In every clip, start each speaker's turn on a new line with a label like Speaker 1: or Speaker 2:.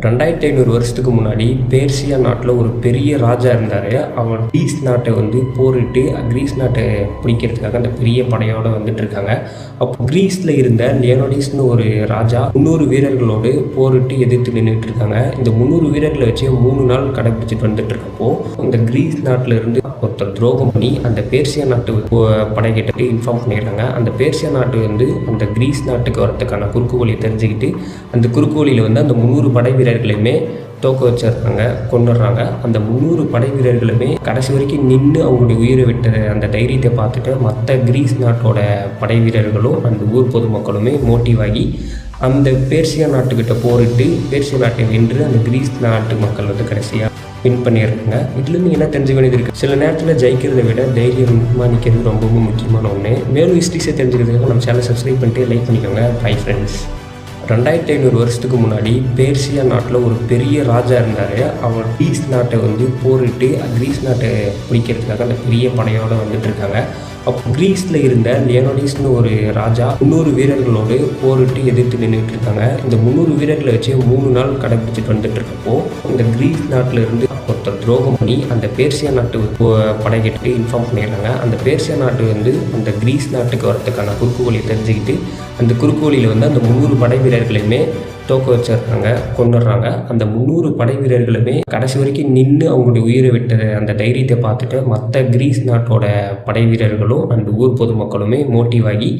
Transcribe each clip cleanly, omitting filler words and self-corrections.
Speaker 1: 2500 வருஷத்துக்கு முன்னாடி பேர்சியா நாட்டில் ஒரு பெரிய ராஜா இருந்தார். அவர் கிரீஸ் நாட்டை போரிட்டு கிரீஸ் நாட்டை பிடிக்கிறதுக்காக அந்த பெரிய படையோடு இருக்காங்க. அப்போ கிரீஸில் இருந்த லியோனிடாஸ்னு ஒரு ராஜா 300 வீரர்களோடு போரிட்டு எதிர்த்து நின்றுட்டு இருக்காங்க. இந்த 300 வீரர்களை வச்சு 3 நாள் கடைபிடிச்சிட்டு இருக்கப்போ இந்த கிரீஸ் நாட்டில் இருந்து ஒருத்தர் துரோகம் பண்ணி அந்த பேர்சியா நாட்டு படைகிட்ட இன்ஃபார்ம் பண்ணிடுறாங்க. அந்த பேர்சியா நாட்டு அந்த கிரீஸ் நாட்டுக்கு வரதுக்கான குறுக்கு வழியை தெரிஞ்சுக்கிட்டு அந்த குறுக்கு வழியில் அந்த 300 படை வீரர்களையுமே தோக்க வச்சிடுறாங்க, கொண்டுடுறாங்க. அந்த 300 படை வீரர்களுமே கடைசி வரைக்கும் நின்று அவங்களுடைய உயிரை விட்ட அந்த தைரியத்தை பார்த்துட்டு மற்ற கிரீஸ் நாட்டோட படை வீரர்களும் அந்த ஊர் பொதுமக்களுமே மோட்டிவ் ஆகி அந்த பேர்சியா நாட்டுக்கிட்ட போரிட்டு பேர்சியா நாட்டை வென்று அந்த கிரீஸ் நாட்டு மக்கள் கடைசியாக வின் பண்ணிடுறாங்க. இதுலேருந்து என்ன தெரிஞ்சுக்க வேண்டியது இருக்குது, சில நேரத்தில் ஜெயிக்கிறதை விட தைரியமாக நிற்கிறது ரொம்பவும் முக்கியமான ஒன்று. மேலும் ஹிஸ்ட்ரிஸை தெரிஞ்சுக்கிறதுக்காக நம்ம சேனலை சப்ஸ்கிரைப் பண்ணிட்டு லைக் பண்ணிக்கோங்க. Bye friends. 2500 வருஷத்துக்கு முன்னாடி பேர்சியா நாட்டில் ஒரு பெரிய ராஜா இருந்தார். அவர் கிரீஸ் நாட்டை போரிட்டு கிரீஸ் நாட்டை பிடிக்கிறதுக்காக அந்த பெரிய படையோடு இருக்காங்க. அப்போ கிரீஸில் இருந்த லியோனிடாஸ்னு ஒரு ராஜா 300 வீரர்களோடு போரிட்டு எதிர்த்து நின்றுட்டு இருக்காங்க. இந்த 300 வீரர்களை வச்சு 3 நாள் கடைபிடிச்சிட்டு இருக்கப்போ இந்த கிரீஸ் நாட்டில் இருந்து ஒருத்தர் துரோகம் பண்ணி அந்த பேர்சியா நாட்டு படைகிட்ட இன்ஃபார்ம் பண்ணிடுறாங்க. அந்த பேர்சியா நாட்டு அந்த கிரீஸ் நாட்டுக்கு வரதுக்கான குறுக்கு வழியை தெரிஞ்சுக்கிட்டு அந்த குறுக்கு வழியில் அந்த 300 படை வீரர்களையுமே தோக்க வச்சிடுறாங்க, கொண்டுடுறாங்க. அந்த 300 படை வீரர்களுமே கடைசி வரைக்கும் நின்று அவங்களுடைய உயிரை விட்ட அந்த தைரியத்தை பார்த்துட்டு மற்ற கிரீஸ் நாட்டோட படை வீரர்களும் அந்த ஊர் பொதுமக்களுமே மோட்டிவ் ஆகி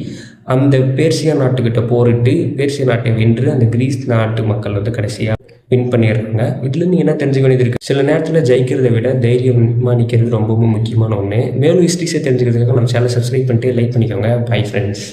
Speaker 1: அந்த பேர்சியா நாட்டுக்கிட்ட போரிட்டு பேர்சியா நாட்டை வென்று அந்த கிரீஸ் நாட்டு மக்கள் கடைசியாக வின் பண்ணிடுறாங்க. இதுலேருந்து என்ன தெரிஞ்சுக்க வேண்டியது இருக்குது, சில நேரத்தில் ஜெயிக்கிறதை விட தைரியமாக நிற்கிறது ரொம்பவும் முக்கியமான ஒன்று. மேலும் ஹிஸ்ட்ரிஸை தெரிஞ்சுக்கிறதுக்காக நம்ம சேனலை சப்ஸ்கிரைப் பண்ணிட்டு லைக் பண்ணிக்கோங்க. Bye friends.